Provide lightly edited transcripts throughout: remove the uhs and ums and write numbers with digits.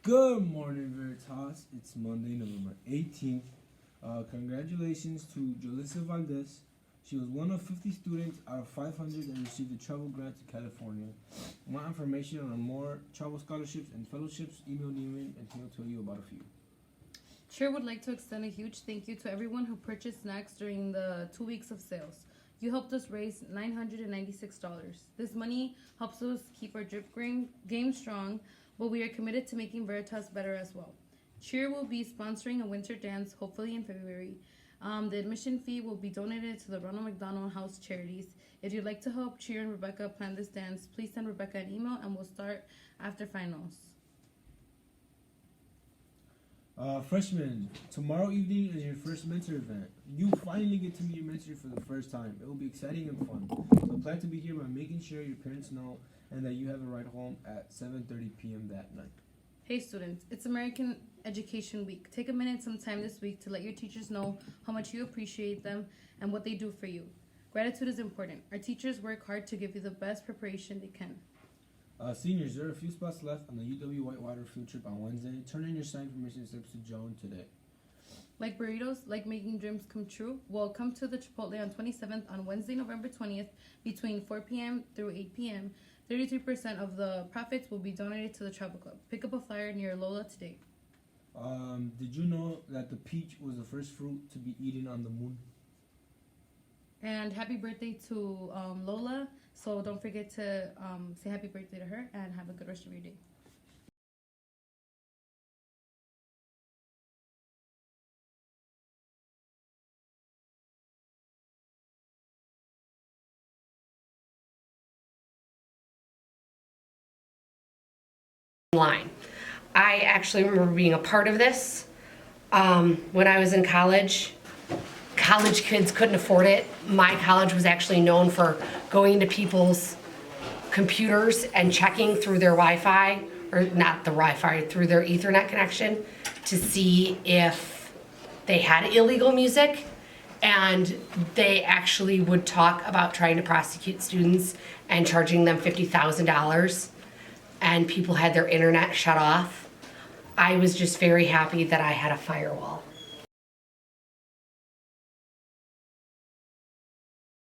Good morning, Veritas. It's Monday, November 18th. Congratulations to Julissa Valdez. She was one of 50 students out of 500 that received a travel grant to California. More information on more travel scholarships and fellowships, email Neiman and he'll tell you about a few. Cheer would like to extend a huge thank you to everyone who purchased snacks during the 2 weeks of sales. You helped us raise $996. This money helps us keep our drip game strong, but we are committed to making Veritas better as well. Cheer will be sponsoring a winter dance, hopefully in February. The admission fee will be donated to the Ronald McDonald House Charities. If you'd like to help Cheer and Rebecca plan this dance, please send Rebecca an email and we'll start after finals. Freshmen, tomorrow evening is your first mentor event. You finally get to meet your mentor for the first time. It will be exciting and fun. So plan to be here by making sure your parents know and that you have a ride home at 7:30 p.m. that night. Hey students, it's American Education Week. Take a minute sometime this week to let your teachers know how much you appreciate them and what they do for you. Gratitude is important. Our teachers work hard to give you the best preparation they can. Seniors, there are a few spots left on the UW Whitewater field trip on Wednesday. Turn in your signed permission slips to Joan today. Like burritos, like making dreams come true? Well, come to the Chipotle on 27th on Wednesday, November 20th between 4 p.m. through 8 p.m. 33% of the profits will be donated to the Travel Club. Pick up a flyer near Lola today. Did you know that the peach was the first fruit to be eaten on the moon? And happy birthday to Lola. So don't forget to say happy birthday to her and have a good rest of your day. Line. I actually remember being a part of this when I was in college. College kids couldn't afford it. My college was actually known for going into people's computers and checking through their Wi-Fi, or not the Wi-Fi, through their Ethernet connection to see if they had illegal music. And they actually would talk about trying to prosecute students and charging them $50,000. And people had their internet shut off. I was just very happy that I had a firewall.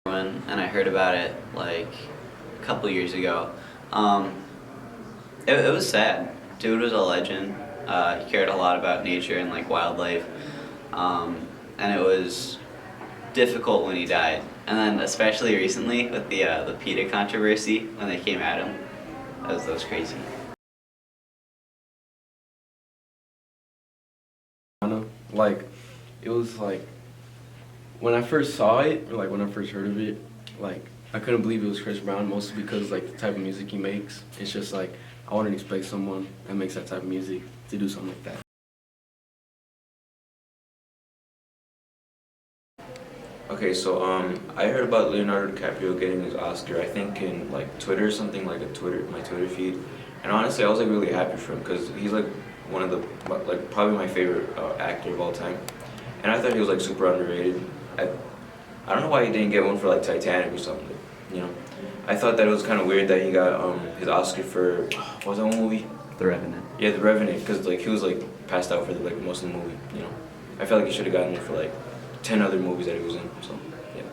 And I heard about it like a couple years ago. It was sad. Dude was a legend. He cared a lot about nature and like wildlife. And it was difficult when he died. And then especially recently with the PETA controversy when they came at him. That was crazy. Like, it was like, when I first saw it, or like when I first heard of it, like, I couldn't believe it was Chris Brown, mostly because like the type of music he makes. It's just like, I wouldn't expect someone that makes that type of music to do something like that. Okay, so I heard about Leonardo DiCaprio getting his Oscar, I think in like Twitter or something, like my Twitter feed. And honestly, I was like really happy for him because he's like one of the, like probably my favorite actor of all time. And I thought he was like super underrated. I don't know why he didn't get one for like Titanic or something, you know. I thought that it was kind of weird that he got his Oscar for, what was that one movie? The Revenant. Yeah, The Revenant, because like he was like passed out for the, like most of the movie, you know. I felt like he should have gotten it for like 10 other movies that he was in, so yeah.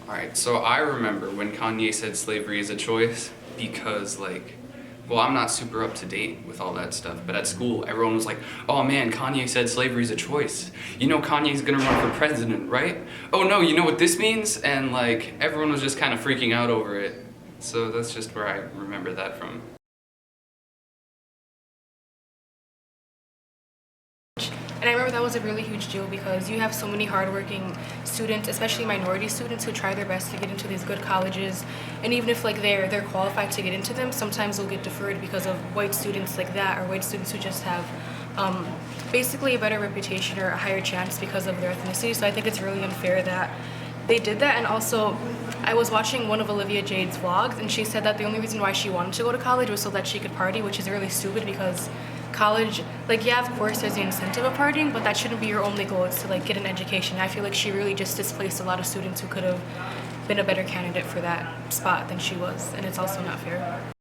Alright, so I remember when Kanye said slavery is a choice because like, well, I'm not super up to date with all that stuff, but at school everyone was like, oh man, Kanye said slavery is a choice. You know Kanye's gonna run for president, right? Oh no, you know what this means? And like, everyone was just kind of freaking out over it. So that's just where I remember that from. And I remember that was a really huge deal because you have so many hardworking students, especially minority students, who try their best to get into these good colleges. And even if like they're qualified to get into them, sometimes they'll get deferred because of white students like that, or white students who just have basically a better reputation or a higher chance because of their ethnicity. So I think it's really unfair that they did that. And also, I was watching one of Olivia Jade's vlogs, and she said that the only reason why she wanted to go to college was so that she could party, which is really stupid because college, like, yeah, of course there's the incentive of partying, but that shouldn't be your only goal. It's to like get an education. I feel like she really just displaced a lot of students who could have been a better candidate for that spot than she was, and it's also not fair.